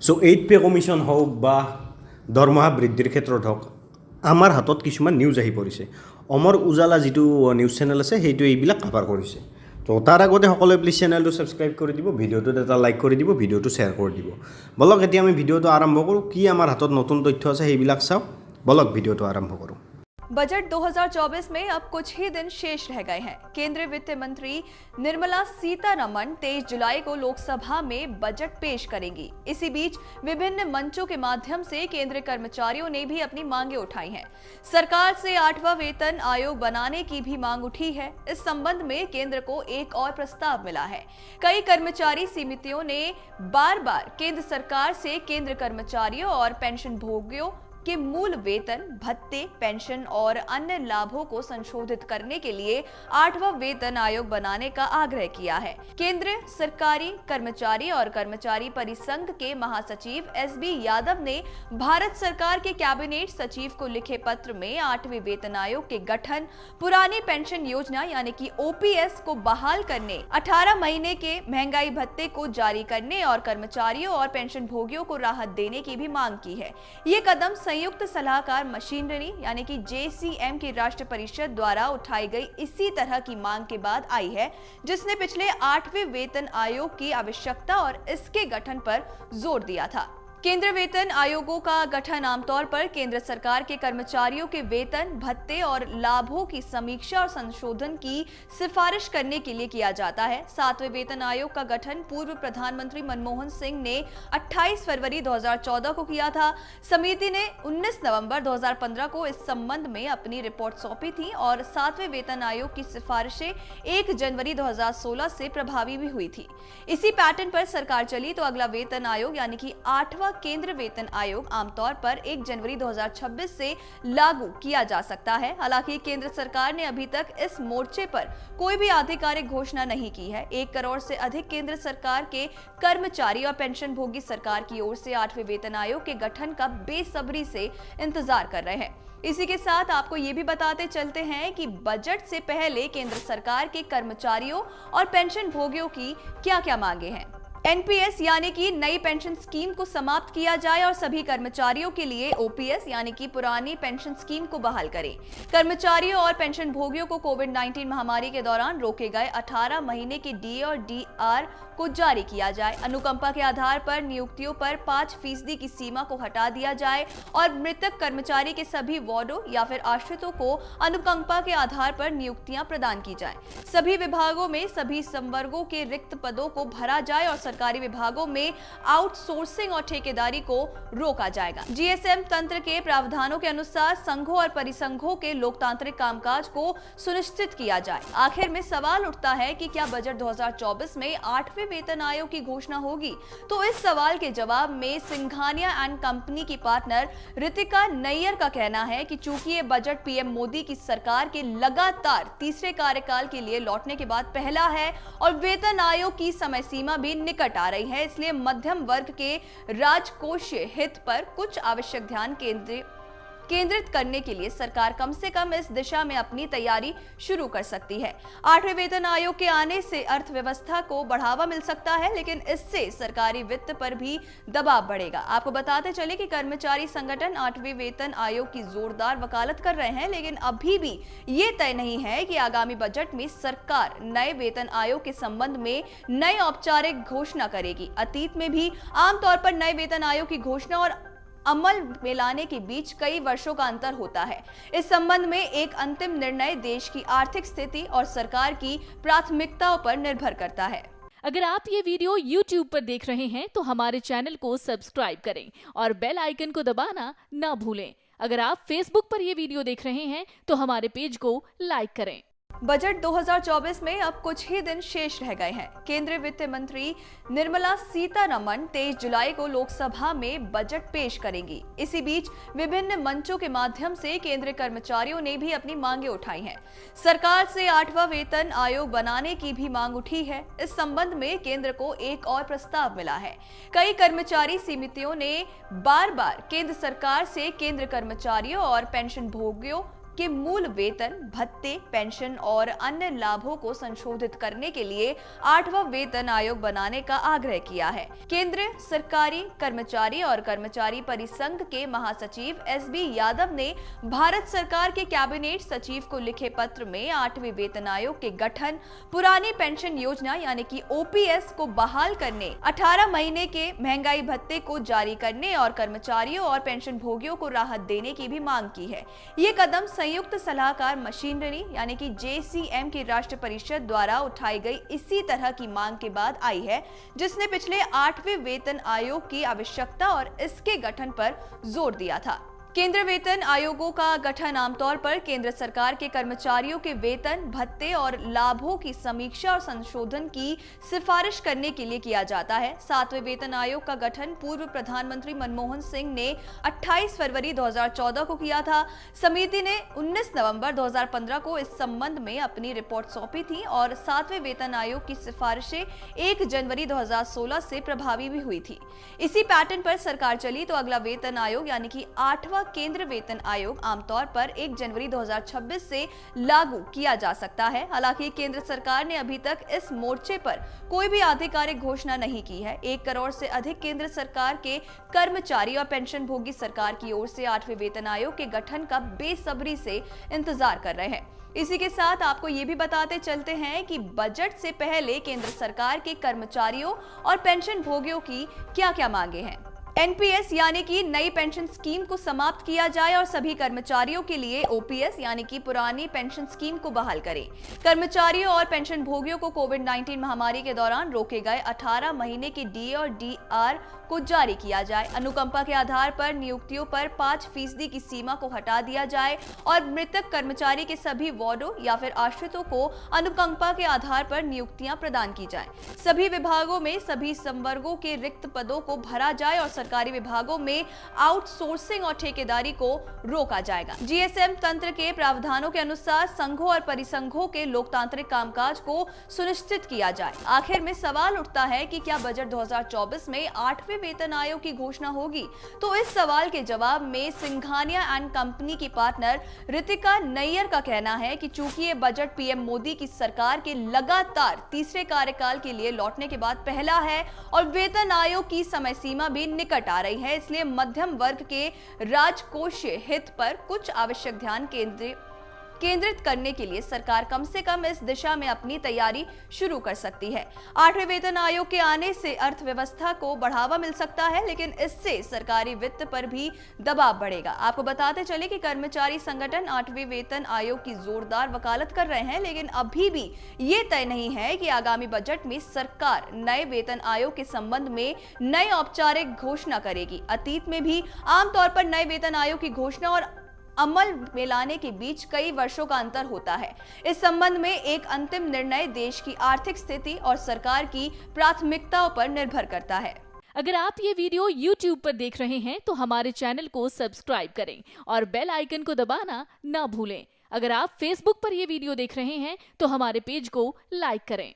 सो 8 पे कमिशन हওক বা দৰমহা বৃদ্ধিৰ ক্ষেত্ৰত হওক আমাৰ হাতত কিছুমান নিউজ আহি পৰিছে। অমৰ উজালা যিটো নিউজ চেনেল আছে সেইটো এইবিলাক কভাৰ কৰিছে। তো তাৰ আগতে সকলোৱে প্লিজ চেনেলটো ছাবস্ক্ৰাইব কৰি দিব, ভিডিঅ'টোত এটা লাইক কৰি দিব, ভিডিঅ'টো শ্বেয়াৰ কৰি দিব। বলক এতিয়া আমি ভিডিঅ'টো আৰম্ভ কৰোঁ। কি আমাৰ হাতত নতুন তথ্য আছে সেইবিলাক চাওঁ। বলক ভিডিঅ'টো আৰম্ভ কৰোঁ। बजट 2024 में अब कुछ ही दिन शेष रह गए हैं। केंद्रीय वित्त मंत्री निर्मला सीतारमण 23 जुलाई को लोकसभा में बजट पेश करेंगी। इसी बीच विभिन्न मंचों के माध्यम से केंद्रीय कर्मचारियों ने भी अपनी मांगे उठाई हैं। सरकार से 8वां वेतन आयोग बनाने की भी मांग उठी है। इस संबंध में केंद्र को एक और प्रस्ताव मिला है। कई कर्मचारी समितियों ने बार-बार केंद्र सरकार से केंद्र कर्मचारियों और पेंशन भोगियों के मूल वेतन, भत्ते, पेंशन और अन्य लाभों को संशोधित करने के लिए 8वां वेतन आयोग बनाने का आग्रह किया है। केंद्रीय सरकारी कर्मचारी और कर्मचारी परिसंघ के महासचिव एसबी यादव ने भारत सरकार के कैबिनेट सचिव को लिखे पत्र में 8वें वेतन आयोग के गठन, पुरानी पेंशन योजना यानी कि ओपीएस को बहाल करने, 18 महीने के महंगाई भत्ते को जारी करने और कर्मचारियों और पेंशन भोगियों को राहत देने की भी मांग की है। ये कदम संयुक्त सलाहकार मशीनरी यानी कि जेसीएम की राष्ट्र परिषद द्वारा उठाई गई इसी तरह की मांग के बाद आई है, जिसने पिछले 8वें वेतन आयोग की आवश्यकता और इसके गठन पर जोर दिया था। केंद्रीय वेतन आयोगों का गठन आमतौर पर केंद्र सरकार के कर्मचारियों के वेतन, भत्ते और लाभों की समीक्षा और संशोधन की सिफारिश करने के लिए किया जाता है। 7वें वेतन आयोग का गठन पूर्व प्रधानमंत्री मनमोहन सिंह ने 28 फरवरी 2014 को किया था। समिति ने 19 नवंबर 2015 को इस संबंध में अपनी रिपोर्ट सौंपी थी और 7वें वेतन आयोग की सिफारिशें 1 जनवरी 2016 से प्रभावी भी हुई थी। इसी पैटर्न पर सरकार चली तो अगला वेतन आयोग यानी कि 8वां केंद्र वेतन आयोग आमतौर पर 1 जनवरी 2026 से लागू किया जा सकता है। हालांकि केंद्र सरकार ने अभी तक इस मोर्चे पर कोई भी आधिकारिक घोषणा नहीं की है। 1 करोड़ से अधिक केंद्र सरकार के कर्मचारी और पेंशन भोगी सरकार की ओर से 8वें वेतन आयोग के गठन का बेसब्री से इंतजार कर रहे हैं। इसी के साथ आपको ये भी बताते चलते हैं कि बजट से पहले केंद्र सरकार के कर्मचारियों और पेंशन भोगियों की क्या-क्या मांगे हैं। एनपीएस यानी कि नई पेंशन स्कीम को समाप्त किया जाए और सभी कर्मचारियों के लिए ओपीएस यानी कि पुरानी पेंशन स्कीम को बहाल करें। कर्मचारियों और पेंशन भोगियों को कोविड-19 महामारी के दौरान रोके गए 18 महीने के डीए और डीआर को जारी किया जाए। अनुकंपा के आधार पर नियुक्तियों पर 5% की सीमा को हटा दिया जाए और मृतक कर्मचारी के सभी वार्डों या फिर आश्रितों को अनुकंपा के आधार पर नियुक्तियां प्रदान की जाए। सभी विभागों में सभी संवर्गों के रिक्त पदों को भरा जाए और सरकारी विभागों में आउटसोर्सिंग और ठेकेदारी को रोका जाएगा। जीएसएम तंत्र के प्रावधानों के अनुसार संघों और परिसंघों के लोकतांत्रिक कामकाज को सुनिश्चित किया जाए। आखिर में सवाल उठता है कि क्या बजट 2024 में 8वें वेतन आयोग की घोषणा होगी? तो इस सवाल के जवाब में सिंघानिया एंड कंपनी की पार्टनर रितिका नैयर का कहना है कि चूंकि ये बजट पीएम मोदी की सरकार के लगातार तीसरे कार्यकाल के लिए लौटने के बाद पहला है और वेतन आयोग की समय सीमा भी निकट आ रही है, इसलिए मध्यम वर्ग के राजकोषीय हित पर कुछ आवश्यक ध्यान केंद्रित करने के लिए सरकार कम से कम इस दिशा में अपनी तैयारी शुरू कर सकती है। 8वें वेतन आयोग के आने से अर्थव्यवस्था को बढ़ावा मिल सकता है, लेकिन इससे सरकारी वित्त पर भी दबाव बढ़ेगा। आपको बताते चले कि कर्मचारी संगठन 8वें वेतन आयोग की जोरदार वकालत कर रहे हैं, लेकिन अभी भी ये तय नहीं है कि आगामी बजट में सरकार नए वेतन आयोग के संबंध में नई औपचारिक घोषणा करेगी। अतीत में भी आमतौर पर नए वेतन आयोग की घोषणा और अमल में लाने के बीच कई वर्षों का अंतर होता है। इस संबंध में एक अंतिम निर्णय देश की आर्थिक स्थिति और सरकार की प्राथमिकताओं पर निर्भर करता है। अगर आप ये वीडियो YouTube पर देख रहे हैं तो हमारे चैनल को सब्सक्राइब करें और बेल आइकन को दबाना ना भूलें। अगर आप Facebook पर ये वीडियो देख रहे हैं तो हमारे पेज को लाइक करें। बजट 2024 में अब कुछ ही दिन शेष रह गए हैं। केंद्रीय वित्त मंत्री निर्मला सीतारमण 23 जुलाई को लोकसभा में बजट पेश करेंगी। इसी बीच विभिन्न मंचों के माध्यम से केंद्रीय कर्मचारियों ने भी अपनी मांगे उठाई हैं। सरकार से 8वां वेतन आयोग बनाने की भी मांग उठी है। इस संबंध में केंद्र को एक और प्रस्ताव मिला है। कई कर्मचारी समितियों ने बार-बार केंद्र सरकार से केंद्र कर्मचारियों और पेंशन भोगियों के मूल वेतन, भत्ते, पेंशन और अन्य लाभों को संशोधित करने के लिए 8वां वेतन आयोग बनाने का आग्रह किया है। केंद्रीय सरकारी कर्मचारी और कर्मचारी परिसंघ के महासचिव एसबी यादव ने भारत सरकार के कैबिनेट सचिव को लिखे पत्र में 8वें वेतन आयोग के गठन, पुरानी पेंशन योजना यानी कि ओपीएस को बहाल करने, 18 महीने के महंगाई भत्ते को जारी करने और कर्मचारियों और पेंशन भोगियों को राहत देने की भी मांग की है। ये कदम संयुक्त सलाहकार मशीनरी यानी कि जेसीएम की राष्ट्र परिषद द्वारा उठाई गई इसी तरह की मांग के बाद आई है, जिसने पिछले 8वें वेतन आयोग की आवश्यकता और इसके गठन पर जोर दिया था। केंद्रीय वेतन आयोगों का गठन आमतौर पर केंद्र सरकार के कर्मचारियों के वेतन, भत्ते और लाभों की समीक्षा और संशोधन की सिफारिश करने के लिए किया जाता है। 7वें वेतन आयोग का गठन पूर्व प्रधानमंत्री मनमोहन सिंह ने 28 फरवरी 2014 को किया था। समिति ने 19 नवंबर 2015 को इस संबंध में अपनी रिपोर्ट सौंपी थी और 7वें वेतन आयोग की सिफारिशें 1 जनवरी 2016 से प्रभावी भी हुई थी। इसी पैटर्न पर सरकार चली तो अगला वेतन आयोग यानी कि 8वां केंद्र वेतन आयोग आमतौर पर 1 जनवरी 2026 से लागू किया जा सकता है। हालांकि केंद्र सरकार ने अभी तक इस मोर्चे पर कोई भी आधिकारिक घोषणा नहीं की है। 1 करोड़ से अधिक केंद्र सरकार के कर्मचारी और पेंशन भोगी सरकार की ओर से 8वें वेतन आयोग के गठन का बेसब्री से इंतजार कर रहे हैं। इसी के साथ आपको ये भी बताते चलते हैं कि बजट से पहले केंद्र सरकार के कर्मचारियों और पेंशन भोगियों की क्या-क्या मांगे हैं। एनपीएस यानी कि नई पेंशन स्कीम को समाप्त किया जाए और सभी कर्मचारियों के लिए ओपीएस यानी कि पुरानी पेंशन स्कीम को बहाल करें। कर्मचारियों और पेंशन भोगियों को कोविड-19 महामारी के दौरान रोके गए 18 महीने के डीए और डीआर को जारी किया जाए। अनुकंपा के आधार पर नियुक्तियों पर 5% की सीमा को हटा दिया जाए और मृतक कर्मचारी के सभी वार्डों या फिर आश्रितों को अनुकंपा के आधार पर नियुक्तियां प्रदान की जाए। सभी विभागों में सभी संवर्गों के रिक्त पदों को भरा जाए और सरकारी विभागों में आउटसोर्सिंग और ठेकेदारी को रोका जाएगा। जीएसएम तंत्र के प्रावधानों के अनुसार संघों और परिसंघों के लोकतांत्रिक कामकाज को सुनिश्चित किया जाए। आखिर में सवाल उठता है कि क्या बजट 2024 में 8वें वेतन आयोग की घोषणा होगी? तो इस सवाल के जवाब में सिंघानिया एंड कंपनी की पार्टनर रितिका नैयर का कहना है कि चूंकि ये बजट पीएम मोदी की सरकार के लगातार तीसरे कार्यकाल के लिए लौटने के बाद पहला है और वेतन आयोग की समय सीमा भी निकट आ रही है, इसलिए मध्यम वर्ग के राजकोषीय हित पर कुछ आवश्यक ध्यान केंद्रित करने के लिए सरकार कम से कम इस दिशा में अपनी तैयारी शुरू कर सकती है। 8वें वेतन आयोग के आने से अर्थव्यवस्था को बढ़ावा मिल सकता है, लेकिन इससे सरकारी वित्त पर भी दबाव बढ़ेगा। आपको बताते चले कि कर्मचारी संगठन 8वें वेतन आयोग की जोरदार वकालत कर रहे हैं, लेकिन अभी भी ये तय नहीं है कि आगामी बजट में सरकार नए वेतन आयोग के संबंध में नई औपचारिक घोषणा करेगी। अतीत में भी आमतौर पर नए वेतन आयोग की घोषणा और अमल में लाने के बीच कई वर्षों का अंतर होता है। इस संबंध में एक अंतिम निर्णय देश की आर्थिक स्थिति और सरकार की प्राथमिकताओं पर निर्भर करता है। अगर आप ये वीडियो YouTube पर देख रहे हैं तो हमारे चैनल को सब्सक्राइब करें और बेल आइकन को दबाना ना भूलें। अगर आप Facebook पर ये वीडियो देख रहे हैं तो हमारे पेज को लाइक करें।